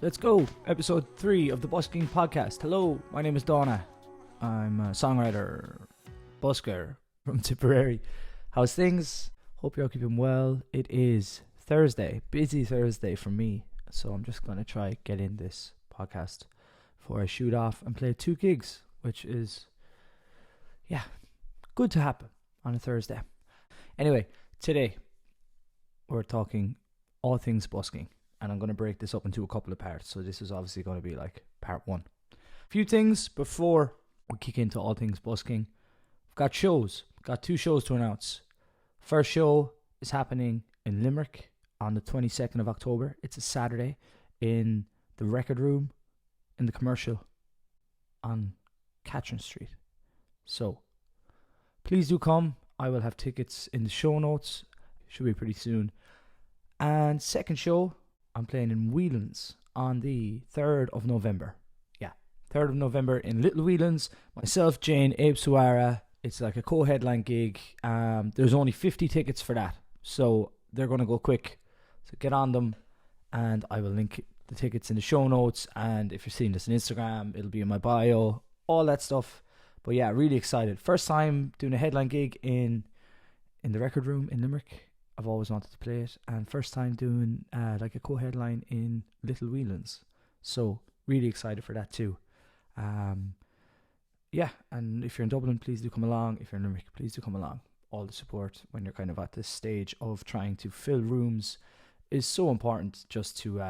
Let's go. Episode 3 of the Busking podcast. Hello, my name is Dawna. I'm a songwriter, busker from Tipperary. How's things? Hope you're all keeping well. It is Thursday, busy Thursday for me. So I'm just going to try get in this podcast before I shoot off and play 2 gigs, which is, good to happen on a Thursday. Anyway, today we're talking all things busking. And I'm going to break this up into a couple of parts. So this is obviously going to be like part 1. A few things before we kick into all things busking. We've got shows. Got 2 shows to announce. First show is happening in Limerick on the 22nd of October. It's a Saturday in the Record Room in the Commercial on Catherine Street. So please do come. I will have tickets in the show notes. Should be pretty soon. And second show, I'm playing in Whelan's on the 3rd of November. 3rd of November in Little Whelan's. Myself, Jane, Abe Suara. It's like a co-headline gig. There's only 50 tickets for that. So they're going to go quick. So get on them. And I will link the tickets in the show notes. And if you're seeing this on Instagram, it'll be in my bio. All that stuff. But yeah, really excited. First time doing a headline gig in the Record Room in Limerick. I've always wanted to play it, and first time doing like a co-headline in Little Whelan's, so really excited for that too. And if you're in Dublin, please do come along. If you're in Limerick, please do come along. All the support when you're kind of at this stage of trying to fill rooms is so important, just to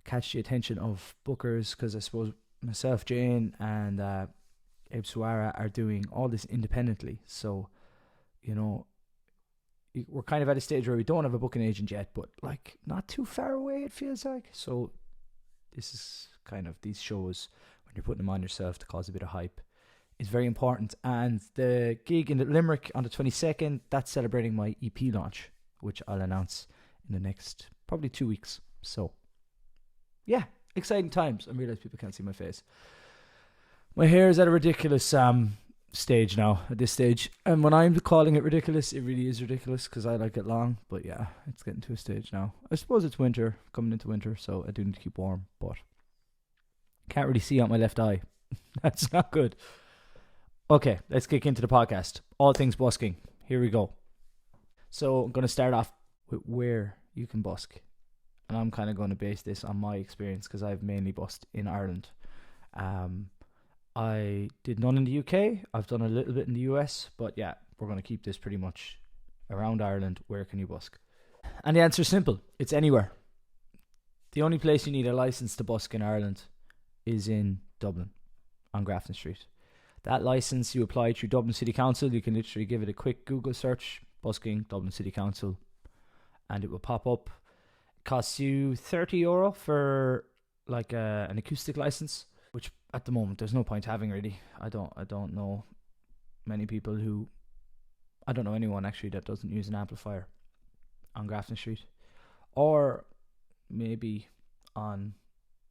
catch the attention of bookers, because I suppose myself, Jane, and Abe Suara are doing all this independently, so we're kind of at a stage where we don't have a booking agent yet, but like not too far away, it feels like. So this is kind of these shows, when you're putting them on yourself to cause a bit of hype, is very important. And the gig in Limerick on the 22nd, that's celebrating my EP launch, which I'll announce in the next probably 2 weeks. So yeah, exciting times. I realize people can't see my face. My hair is at a ridiculous stage now, at this stage, and when I'm calling it ridiculous, it really is ridiculous, because I like it long. But yeah, it's getting to a stage now. I suppose it's winter, coming into winter, so I do need to keep warm, but can't really see out my left eye. That's not good. Okay, let's kick into the podcast. All things busking. Here we go. So I'm going to start off with where you can busk, and I'm kind of going to base this on my experience, because I've mainly busked in Ireland. I did none in the UK. I've done a little bit in the US, but yeah, we're going to keep this pretty much around Ireland. Where can you busk? And the answer is simple. It's anywhere. The only place you need a license to busk in Ireland is in Dublin, on Grafton Street. That license you apply through Dublin City Council. You can literally give it a quick Google search, busking, Dublin City Council, and it will pop up. It costs you €30 for like an acoustic license, which at the moment there's no point having, really. I don't know many people who, I don't know anyone actually that doesn't use an amplifier on Grafton Street, or maybe on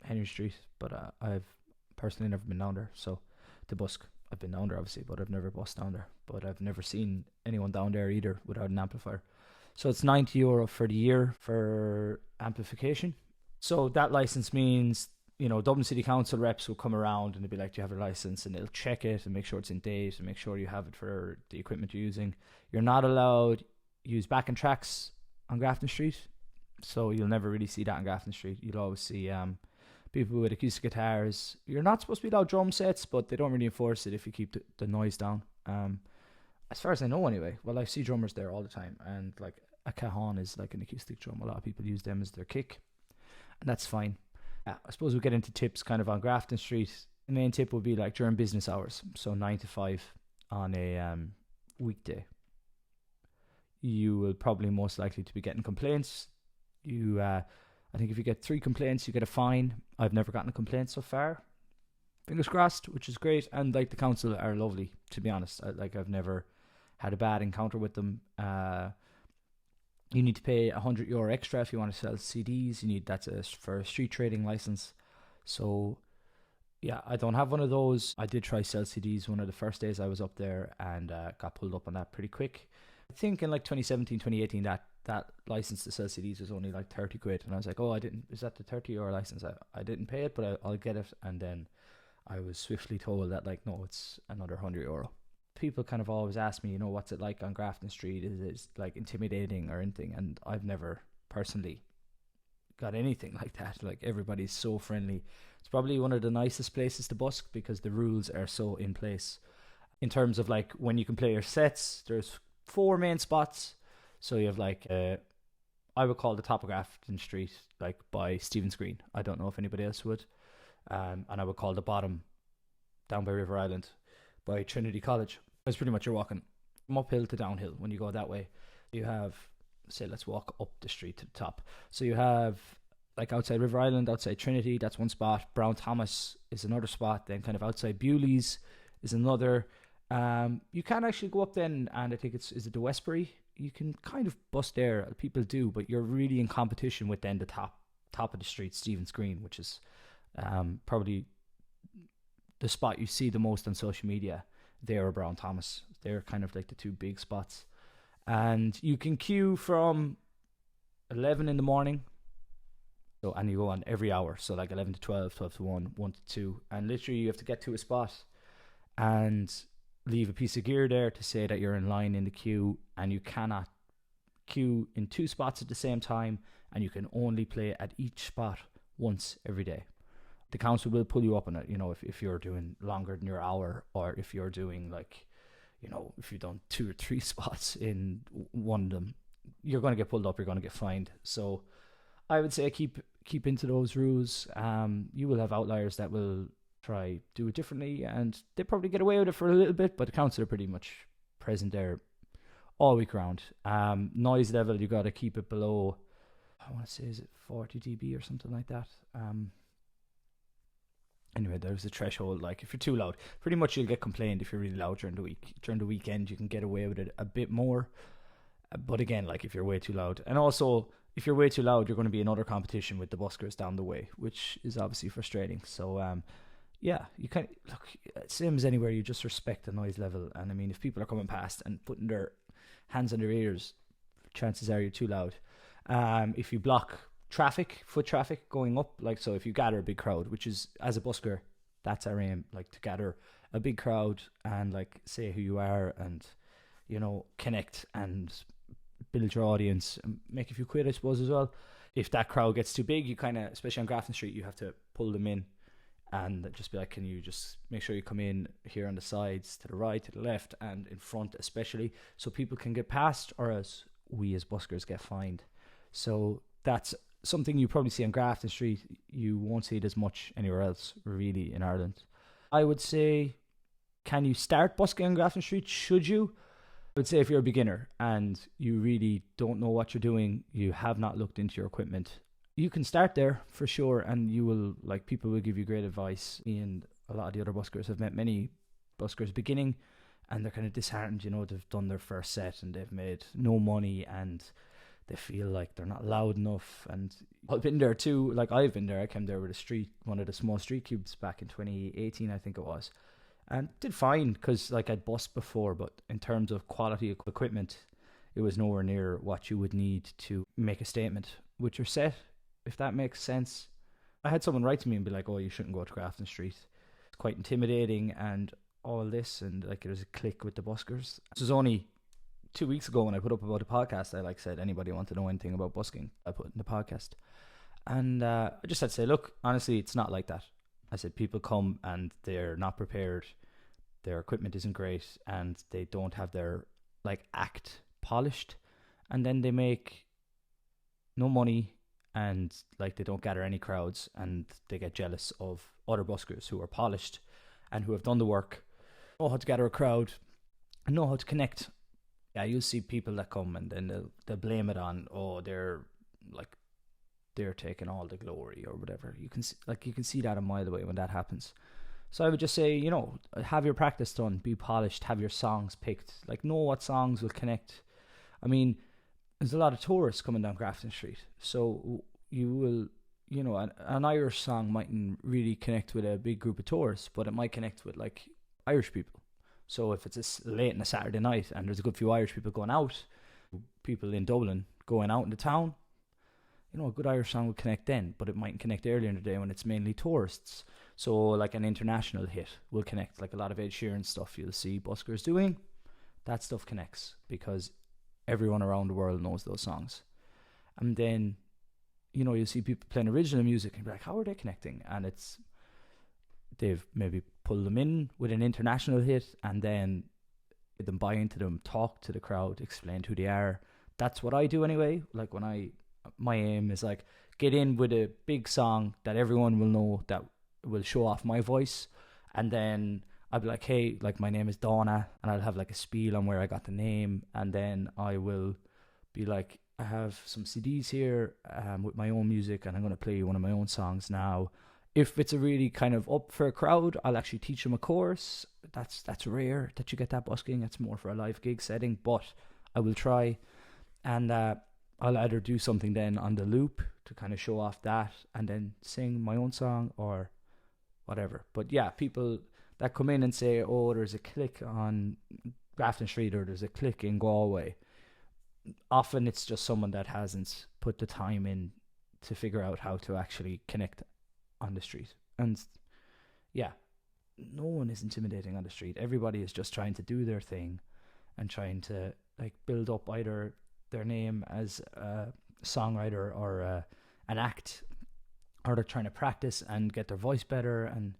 Henry Street, but I've personally never been down there. So to busk, I've been down there obviously, but I've never busked down there. But I've never seen anyone down there either without an amplifier. So it's €90 for the year for amplification. So that license means, Dublin City Council reps will come around and they'll be like, do you have your license? And they'll check it and make sure it's in date and make sure you have it for the equipment you're using. You're not allowed to use backing tracks on Grafton Street. So you'll never really see that on Grafton Street. You'll always see people with acoustic guitars. You're not supposed to be allowed drum sets, but they don't really enforce it if you keep the noise down. As far as I know anyway. Well, I see drummers there all the time. And like a cajon is like an acoustic drum. A lot of people use them as their kick. And that's fine. I suppose we'll get into tips kind of on Grafton Street. The main tip would be like during business hours, so 9 to 5 on a weekday. You will probably most likely to be getting complaints. I think if you get 3 complaints, you get a fine. I've never gotten a complaint so far. Fingers crossed, which is great. And like the council are lovely, to be honest. I've never had a bad encounter with them. You need to pay €100 extra if you want to sell CDs. That's for a street trading license. So yeah, I don't have one of those. I did try sell CDs one of the first days I was up there, and got pulled up on that pretty quick. I think in like 2017, 2018, that that license to sell CDs was only like 30 quid. And I was like, oh, is that the 30 euro license? I didn't pay it, but I'll get it. And then I was swiftly told that, like, no, it's another €100. People kind of always ask me, you know, what's it like on Grafton Street? Is it like intimidating or anything? And I've never personally got anything like that. Like, everybody's so friendly. It's probably one of the nicest places to busk because the rules are so in place. In terms of like when you can play your sets, there's 4 main spots. So you have like I would call the top of Grafton Street like by Stephen's Green. I don't know if anybody else would. And I would call the bottom down by River Island by Trinity College. It's pretty much you're walking from uphill to downhill when you go that way. You have, say, let's walk up the street to the top. So you have like outside River Island, outside Trinity, that's one spot. Brown Thomas is another spot. Then kind of outside Bewley's is another. You can actually go up then, and I think is it the Westbury? You can kind of bust there. People do, but you're really in competition with then the top of the street, Stephen's Green, which is probably the spot you see the most on social media. There or Brown Thomas. They're kind of like the 2 big spots. And you can queue from 11 in the morning. So, and you go on every hour. So like 11 to 12, 12 to 1, 1 to 2. And literally you have to get to a spot and leave a piece of gear there to say that you're in line in the queue, and you cannot queue in 2 spots at the same time, and you can only play at each spot once every day. The council will pull you up on it, you know, if you're doing longer than your hour, or if you're doing like, you know, if you've done 2 or 3 spots in one of them, you're going to get pulled up, you're going to get fined. So I would say keep into those rules. You will have outliers that will try do it differently, and they probably get away with it for a little bit, but the council are pretty much present there all week round. Noise level, you got to keep it below, I want to say, is it 40 dB or something like that. Anyway, there's a threshold. Like, if you're too loud, pretty much you'll get complained if you're really loud during the week. During the weekend, you can get away with it a bit more. But again, like, if you're way too loud, and also if you're way too loud, you're going to be in another competition with the buskers down the way, which is obviously frustrating. So, yeah, you can't look. Same as anywhere, you just respect the noise level. And I mean, if people are coming past and putting their hands on their ears, chances are you're too loud. If you block foot traffic going up, like, so if you gather a big crowd, which is, as a busker, that's our aim, like, to gather a big crowd and like say who you are and, you know, connect and build your audience and make a few quid, I suppose, as well. If that crowd gets too big, you kind of, especially on Grafton Street, you have to pull them in and just be like, can you just make sure you come in here on the sides, to the right, to the left, and in front especially, so people can get past, or else we as buskers get fined. So that's something you probably see on Grafton Street. You won't see it as much anywhere else, really, in Ireland. I would say, can you start busking on Grafton Street? Should you? I would say if you're a beginner and you really don't know what you're doing, you have not looked into your equipment, you can start there for sure, and you will, like, people will give you great advice. And a lot of the other buskers have met many buskers beginning, and they're kind of disheartened, you know, they've done their first set and they've made no money and they feel like they're not loud enough. And I've been there too. Like, I've been there. I came there with one of the small street cubes back in 2018, I think it was, and did fine because, like, I'd busked before, but in terms of quality of equipment, it was nowhere near what you would need to make a statement with your set, if that makes sense. I had someone write to me and be like, oh, you shouldn't go to Grafton Street, it's quite intimidating and all this, and like, there's a clique with the buskers. This was only 2 weeks ago when I put up about the podcast. I said, anybody want to know anything about busking, I put in the podcast. And I just had to say, look, honestly, it's not like that. I said, people come and they're not prepared, their equipment isn't great, and they don't have their, like, act polished, and then they make no money, and, like, they don't gather any crowds, and they get jealous of other buskers who are polished and who have done the work, know how to gather a crowd, and know how to connect. Yeah, you'll see people that come and then they'll blame it on, oh, they're taking all the glory or whatever. You can see that a mile away when that happens. So I would just say, you know, have your practice done, be polished, have your songs picked, like, know what songs will connect. I mean, there's a lot of tourists coming down Grafton Street, so you will, you know, an Irish song mightn't really connect with a big group of tourists, but it might connect with, like, Irish people. So if it's late on a Saturday night and there's a good few Irish people going out, people in Dublin going out in the town, a good Irish song would connect then, but it mightn't connect earlier in the day when it's mainly tourists. So like an international hit will connect, like a lot of Ed Sheeran stuff you'll see buskers doing. That stuff connects because everyone around the world knows those songs. And then, you'll see people playing original music and be like, how are they connecting? And they've maybe pulled them in with an international hit and then them buy into them, talk to the crowd, explain who they are. That's what I do anyway. Like my aim is like get in with a big song that everyone will know, that will show off my voice, and then I'll be like, hey, like my name is Dawna, and I'll have like a spiel on where I got the name, and then I will be like, I have some CDs here with my own music, and I'm going to play one of my own songs now. If it's a really kind of up for a crowd, I'll actually teach them a course. That's rare that you get that busking. It's more for a live gig setting, but I will try. And I'll either do something then on the loop to kind of show off that and then sing my own song or whatever. But yeah, people that come in and say, oh, there's a click on Grafton Street or there's a click in Galway. Often it's just someone that hasn't put the time in to figure out how to actually connect on the street. And yeah, no one is intimidating on the street. Everybody is just trying to do their thing and trying to like build up either their name as a songwriter or an act, or they're trying to practice and get their voice better. And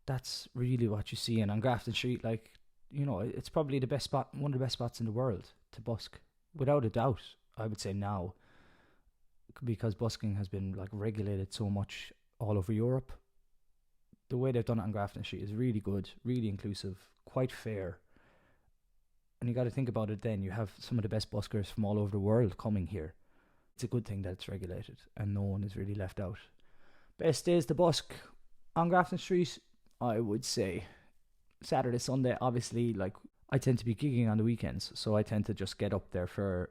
that's really what you see. And on Grafton Street, like, it's probably the best spot, one of the best spots in the world to busk, without a doubt. I would say now, because busking has been like regulated so much all over Europe. The way they've done it on Grafton Street is really good, really inclusive, quite fair. And you got to think about it then. You have some of the best buskers from all over the world coming here. It's a good thing that it's regulated and no one is really left out. Best days to busk on Grafton Street, I would say Saturday, Sunday. Obviously, like, I tend to be gigging on the weekends, so I tend to just get up there for,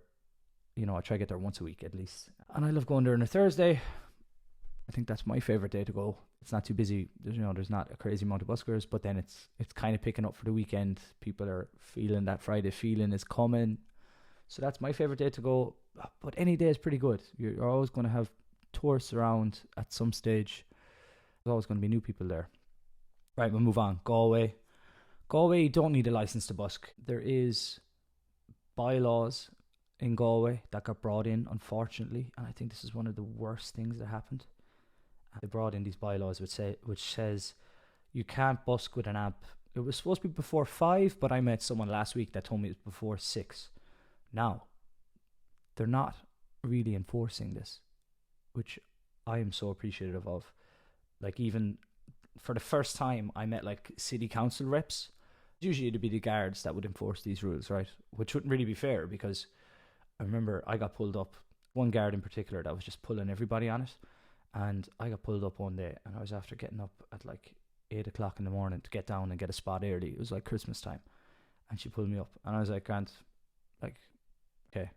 I try to get there once a week at least. And I love going there on a Thursday. I think that's my favourite day to go. It's not too busy. There's not a crazy amount of buskers, but then it's kind of picking up for the weekend. People are feeling that Friday feeling is coming. So that's my favourite day to go. But any day is pretty good. You're always going to have tourists around at some stage. There's always going to be new people there. Right, we'll move on. Galway. Galway, you don't need a licence to busk. There is bylaws in Galway that got brought in, unfortunately. And I think this is one of the worst things that happened. They brought in these bylaws which says you can't busk with an amp. It was supposed to be before 5, but I met someone last week that told me it was before 6. Now, they're not really enforcing this, which I am so appreciative of. Like, even for the first time, I met like city council reps. Usually it'd be the guards that would enforce these rules, right? Which wouldn't really be fair, because I remember I got pulled up. One guard in particular that was just pulling everybody on it. And I got pulled up one day, and I was after getting up at like 8 o'clock in the morning to get down and get a spot early. It was like Christmas time. And she pulled me up, and I was like, Grant, like, okay,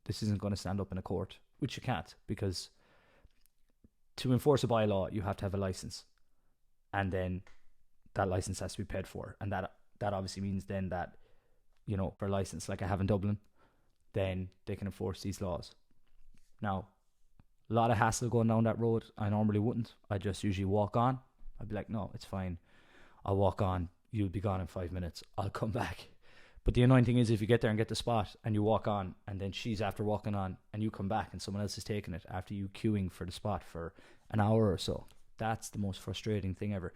this isn't going to stand up in a court, which you can't, because to enforce a bylaw, you have to have a license. And then that license has to be paid for. And that obviously means then that, for a license like I have in Dublin, then they can enforce these laws. Now, a lot of hassle going down that road. I normally wouldn't. I just usually walk on. I'd be like, no, it's fine. I'll walk on. You'll be gone in 5 minutes. I'll come back. But the annoying thing is, if you get there and get the spot and you walk on, and then she's after walking on and you come back and someone else is taking it after you queuing for the spot for an hour or so, that's the most frustrating thing ever.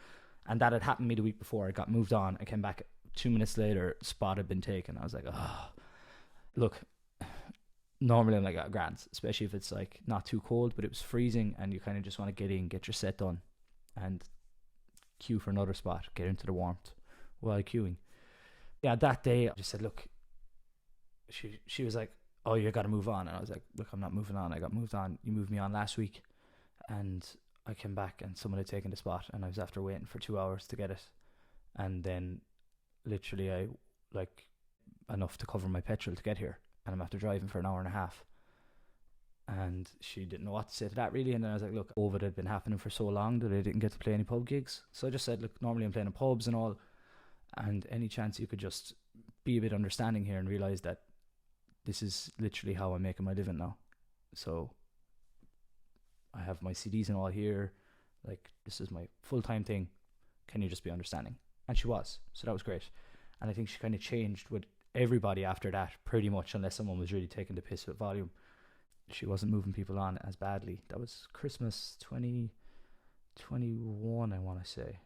And that had happened to me the week before. I got moved on. I came back 2 minutes later, spot had been taken. I was like, oh, look, normally I'm like, oh, grand, especially if it's like not too cold, but it was freezing and you kind of just want to get in, get your set done and queue for another spot, get into the warmth while queuing. Yeah, that day I just said, look, she was like, oh, you got to move on. And I was like, look, I'm not moving on. I got moved on. You moved me on last week. And I came back and someone had taken the spot and I was after waiting for 2 hours to get it. And then literally I like enough to cover my petrol to get here. And I'm after driving for an hour and a half. And she didn't know what to say to that really. And then I was like, look, COVID had been happening for so long that I didn't get to play any pub gigs. So I just said, look, normally I'm playing in pubs and all. And any chance you could just be a bit understanding here and realise that this is literally how I'm making my living now. So I have my CDs and all here. Like, this is my full-time thing. Can you just be understanding? And she was. So that was great. And I think she kind of changed with everybody after that, pretty much, unless someone was really taking the piss with volume. She wasn't moving people on as badly. That was Christmas 2021, I want to say.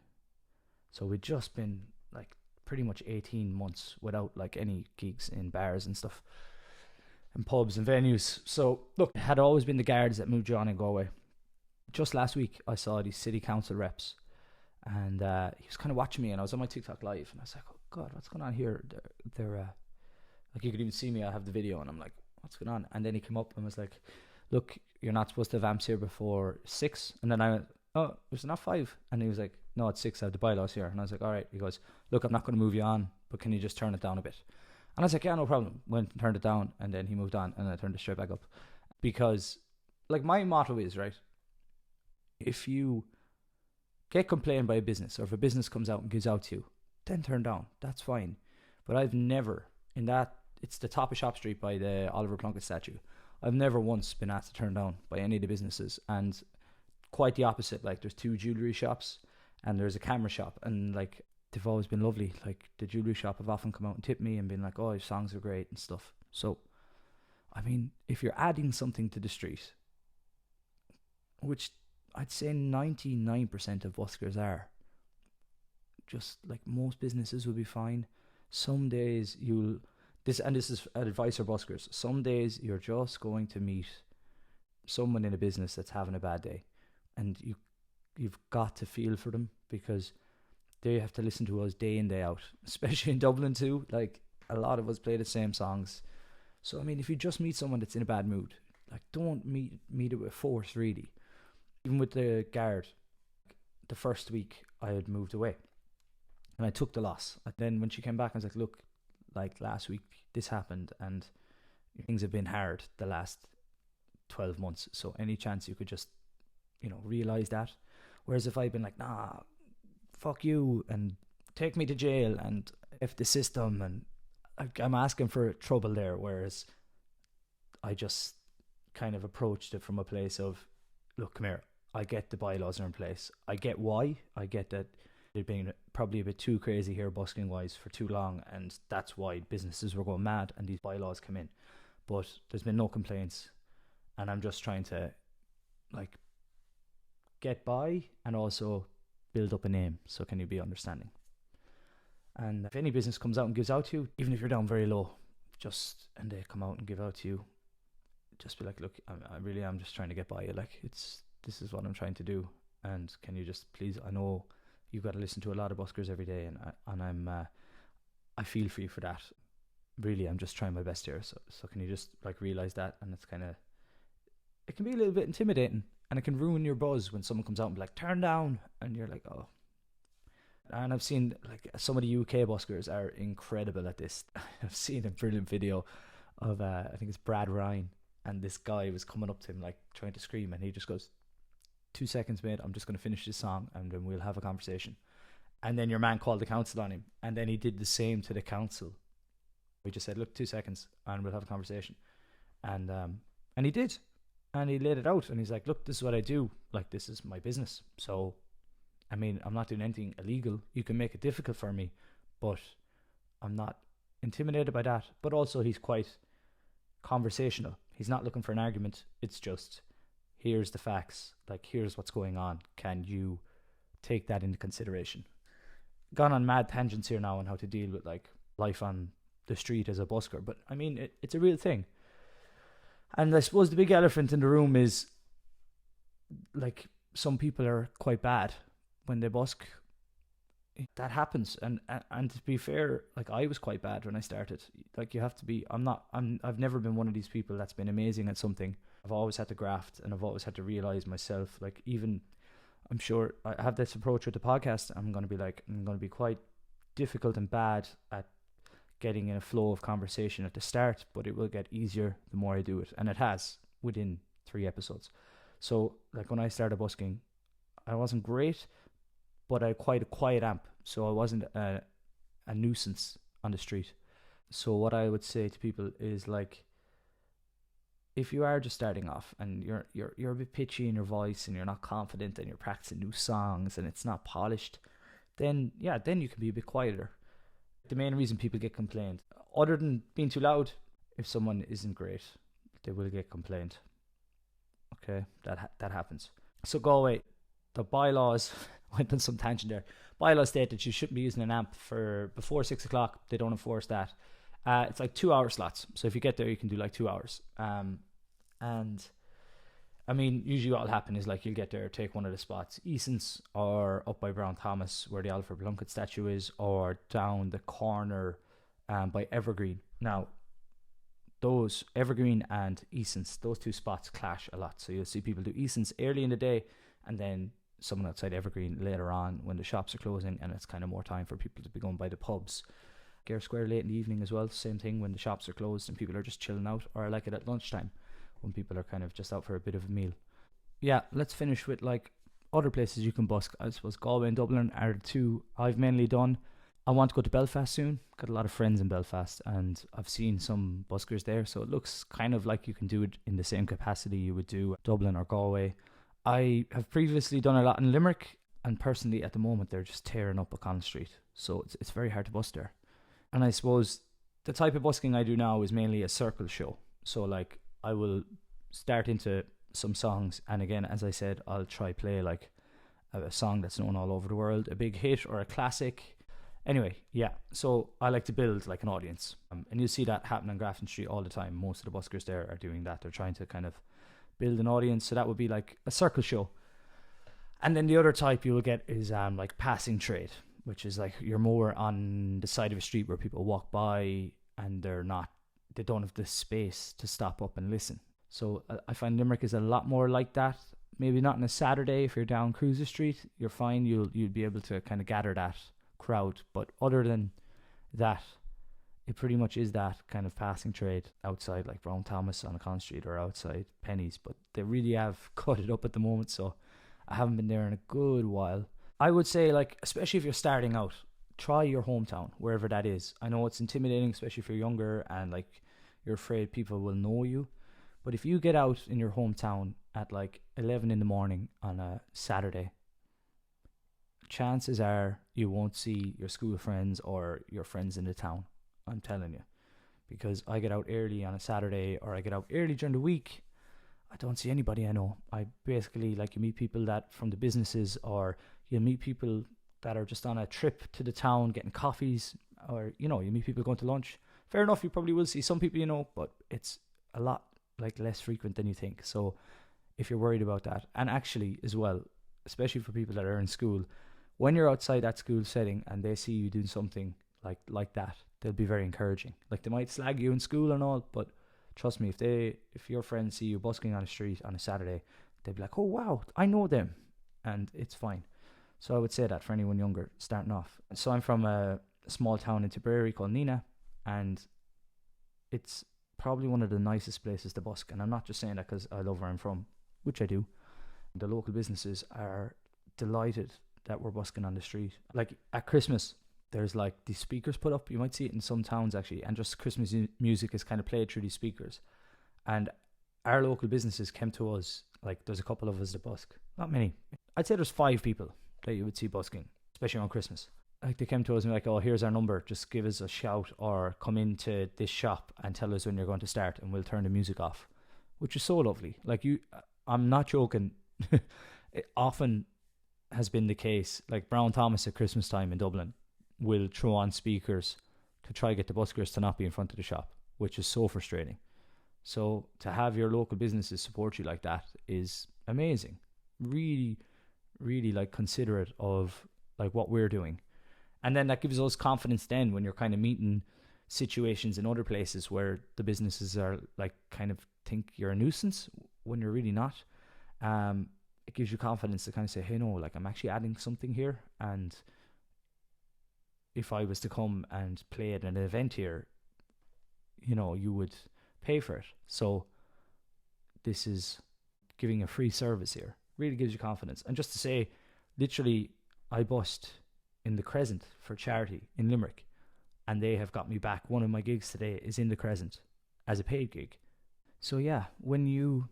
So we'd just been like pretty much 18 months without like any gigs in bars and stuff and pubs and venues. So look, it had always been the guards that moved you on in Galway. Just last week I saw these city council reps, and he was kind of watching me, and I was on my TikTok live, and I was like, oh god, what's going on here? They're like, you could even see me, I have the video, and I'm like, what's going on? And then he came up and was like, look, you're not supposed to have amps here before 6. And then I went, oh, is it not 5? And he was like, no, it's 6, I have the bylaws here. And I was like, all right. He goes, look, I'm not going to move you on, but can you just turn it down a bit? And I was like, yeah, no problem. Went and turned it down, and then he moved on, and I turned it straight back up. Because, like, my motto is, right, if you get complained by a business, or if a business comes out and gives out to you, then turn down. That's fine. But I've never, in that, it's the top of Shop Street by the Oliver Plunkett statue, I've never once been asked to turn down by any of the businesses. And quite the opposite. Like, there's 2 jewellery shops and there's a camera shop, and like, they've always been lovely. Like, the jewellery shop have often come out and tipped me and been like, oh, your songs are great and stuff. So, I mean, if you're adding something to the street, which I'd say 99% of buskers are, just like most businesses will be fine. Some days this is advice for buskers, some days you're just going to meet someone in a business that's having a bad day, and you've got to feel for them, because they have to listen to us day in, day out, especially in Dublin too. Like, a lot of us play the same songs. So, I mean, if you just meet someone that's in a bad mood, like, don't meet it with force, really. Even with the guard, the first week I had moved away and I took the loss. And then when she came back, I was like, look, like, last week this happened and things have been hard the last 12 months. So any chance you could just, realise that. Whereas if I'd been like, nah, fuck you and take me to jail and F the system, and I'm asking for trouble there. Whereas I just kind of approached it from a place of, look, come here, I get the bylaws are in place. I get why. I get that they've been probably a bit too crazy here busking wise for too long, and that's why businesses were going mad and these bylaws come in. But there's been no complaints, and I'm just trying to, like, get by and also build up a name. So can you be understanding? And if any business comes out and gives out to you, even if you're down very low, and they come out and give out to you, just be like, look, I really am just trying to get by. Like, this is what I'm trying to do, and can you just please, I know you've got to listen to a lot of buskers every day, and I feel for you for that. Really, I'm just trying my best here. So can you just, like, realize that? And it's kind of, it can be a little bit intimidating, and it can ruin your buzz when someone comes out and be like, turn down, and you're like, oh. And I've seen, like, some of the UK buskers are incredible at this. I've seen a brilliant video of I think it's Brad Ryan, and this guy was coming up to him, like, trying to scream, and he just goes, 2 seconds, mate, I'm just going to finish this song and then we'll have a conversation. And then your man called the council on him, and then he did the same to the council. We just said, look, 2 seconds and we'll have a conversation. And he did, and he laid it out, and he's like, look, this is what I do, like, this is my business. So, I mean, I'm not doing anything illegal. You can make it difficult for me, but I'm not intimidated by that. But also, he's quite conversational. He's not looking for an argument. It's just, here's the facts, like, here's what's going on, can you take that into consideration? Gone on mad tangents here now on how to deal with, like, life on the street as a busker, but I mean, it's a real thing. And I suppose the big elephant in the room is, like, some people are quite bad when they busk. That happens, and to be fair, like, I was quite bad when I started. Like, you have to be. I've never been one of these people that's been amazing at something. I've always had to graft, and I've always had to realize myself, like, even, I'm sure I have this approach with the podcast. I'm going to be quite difficult and bad at getting in a flow of conversation at the start, but it will get easier the more I do it, and it has within 3 episodes. So, like, when I started busking, I wasn't great, but I had quite a quiet amp, so I wasn't a nuisance on the street. So what I would say to people is, like, if you are just starting off and you're a bit pitchy in your voice and you're not confident and you're practicing new songs and it's not polished, then then you can be a bit quieter. The main reason people get complained, other than being too loud, if someone isn't great, they will get complained. Okay, that happens. So Galway, the bylaws went on some tangent there. Bylaws state that you shouldn't be using an amp for before 6 o'clock. They don't enforce that. It's like 2 hour slots. So if you get there, you can do like 2 hours. And I mean, usually what will happen is like you'll get there, take one of the spots, Eason's or up by Brown Thomas where the Alfred Plunkett statue is, or down the corner by Evergreen. Now, those Evergreen and Eason's, those two spots clash a lot. So you'll see people do Eason's early in the day and then someone outside Evergreen later on when the shops are closing and it's kind of more time for people to be going by the pubs. Gare Square late in the evening as well, same thing when the shops are closed and people are just chilling out, or I like it at lunchtime when people are kind of just out for a bit of a meal. Yeah, let's finish with like other places you can busk. I suppose Galway and Dublin are the two I've mainly done. I want to go to Belfast soon. Got a lot of friends in Belfast and I've seen some buskers there, so it looks kind of like you can do it in the same capacity you would do Dublin or Galway. I have previously done a lot in Limerick, and personally at the moment they're just tearing up O'Connell Street, so it's very hard to busk there. And I suppose the type of busking I do now is mainly a circle show. So like I will start into some songs, and again, as I said, I'll try play like a song that's known all over the world, a big hit or a classic. Anyway, yeah, so I like to build like an audience, and you'll see that happen on Grafton Street all the time. Most of the buskers there are doing that. They're trying to kind of build an audience, so that would be like a circle show. And then the other type you will get is like passing trade, which is like you're more on the side of a street where people walk by and they don't have the space to stop up and listen. So I find Limerick is a lot more like that. Maybe not on a Saturday. If you're down Cruiser Street, you're fine. You'll be able to kind of gather that crowd. But other than that, it pretty much is that kind of passing trade outside like Brown Thomas on O'Connell Street or outside Penny's. But they really have cut it up at the moment, so I haven't been there in a good while. I would say, like, especially if you're starting out, try your hometown, wherever that is. I know it's intimidating, especially if you're younger and like you're afraid people will know you. But if you get out in your hometown at like 11 in the morning on a Saturday, chances are you won't see your school friends or your friends in the town. I'm telling you. Because I get out early on a Saturday, or I get out early during the week, I don't see anybody I know. I basically, like, you meet people that from the businesses, or you meet people that are just on a trip to the town getting coffees, or, you know, you meet people going to lunch. Fair enough, you probably will see some people you know, but it's a lot like less frequent than you think. So if you're worried about that, and actually as well, especially for people that are in school, when you're outside that school setting and they see you doing something like that, they'll be very encouraging. Like, they might slag you in school and all, but trust me, if your friends see you busking on the street on a Saturday, they'll be like, oh wow, I know them, and it's fine. So I would say that for anyone younger starting off. So I'm from a small town in Tipperary called Nina, and it's probably one of the nicest places to busk. And I'm not just saying that because I love where I'm from, which I do. The local businesses are delighted that we're busking on the street. Like at Christmas, there's like these speakers put up. You might see it in some towns actually, and just Christmas music is kind of played through these speakers. And our local businesses came to us, like there's a couple of us that busk. Not many. I'd say there's 5 people that you would see busking, especially on Christmas. Like, they came to us and like, oh, here's our number, just give us a shout or come into this shop and tell us when you're going to start and we'll turn the music off, which is so lovely. Like, I'm not joking. It often has been the case. Like, Brown Thomas at Christmas time in Dublin will throw on speakers to try to get the buskers to not be in front of the shop, which is so frustrating. So to have your local businesses support you like that is amazing. Really, really like considerate of like what we're doing. And then that gives us confidence then when you're kind of meeting situations in other places where the businesses are like kind of think you're a nuisance when you're really not. It gives you confidence to kind of say, hey, no, like I'm actually adding something here. And if I was to come and play at an event here, you know, you would pay for it. So this is giving a free service here. Really gives you confidence. And just to say, literally, I bust in the Crescent for charity in Limerick, and they have got me back. One of my gigs today is in the Crescent as a paid gig. So yeah, when you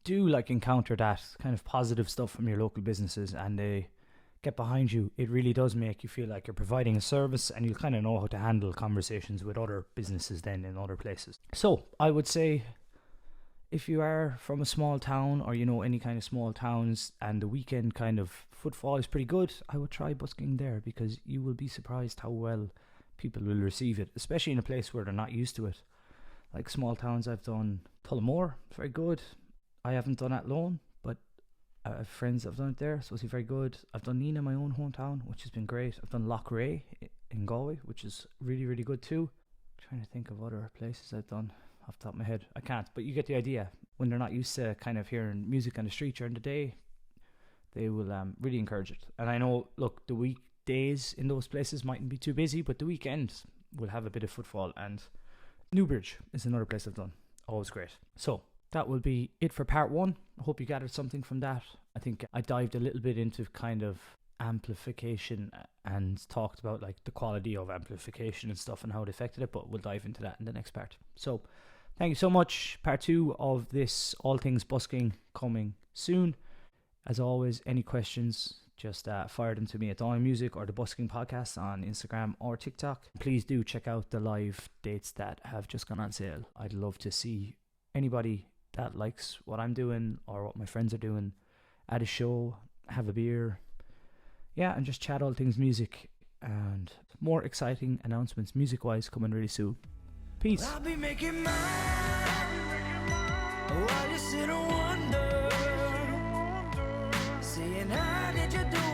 do like encounter that kind of positive stuff from your local businesses and they get behind you, it really does make you feel like you're providing a service, and you kind of know how to handle conversations with other businesses then in other places. So I would say, if you are from a small town, or you know any kind of small towns, and the weekend kind of footfall is pretty good, I would try busking there, because you will be surprised how well people will receive it, especially in a place where they're not used to it. Like small towns, I've done Tullamore, very good. I haven't done Athlone, but I have friends that have done it there, so it's very good. I've done Nina, my own hometown, which has been great. I've done Loughrea in Galway, which is really, really good too. I'm trying to think of other places I've done off the top of my head. I can't, but you get the idea. When they're not used to kind of hearing music on the street during the day, they will really encourage it. And I know, look, the weekdays in those places mightn't be too busy, but the weekends will have a bit of footfall. And Newbridge is another place I've done. Always great. So that will be it for part one. I hope you gathered something from that. I think I dived a little bit into kind of amplification and talked about like the quality of amplification and stuff and how it affected it, but we'll dive into that in the next part. So thank you so much. Part two of this All Things Busking coming soon. As always, any questions, just fire them to me at Dawn Music or the Busking Podcast on Instagram or TikTok. Please do check out the live dates that have just gone on sale. I'd love to see anybody that likes what I'm doing or what my friends are doing at a show, have a beer, and just chat all things music, and more exciting announcements music wise coming really soon. Peace. I'll be making mine while you sit and wonder, saying how did you do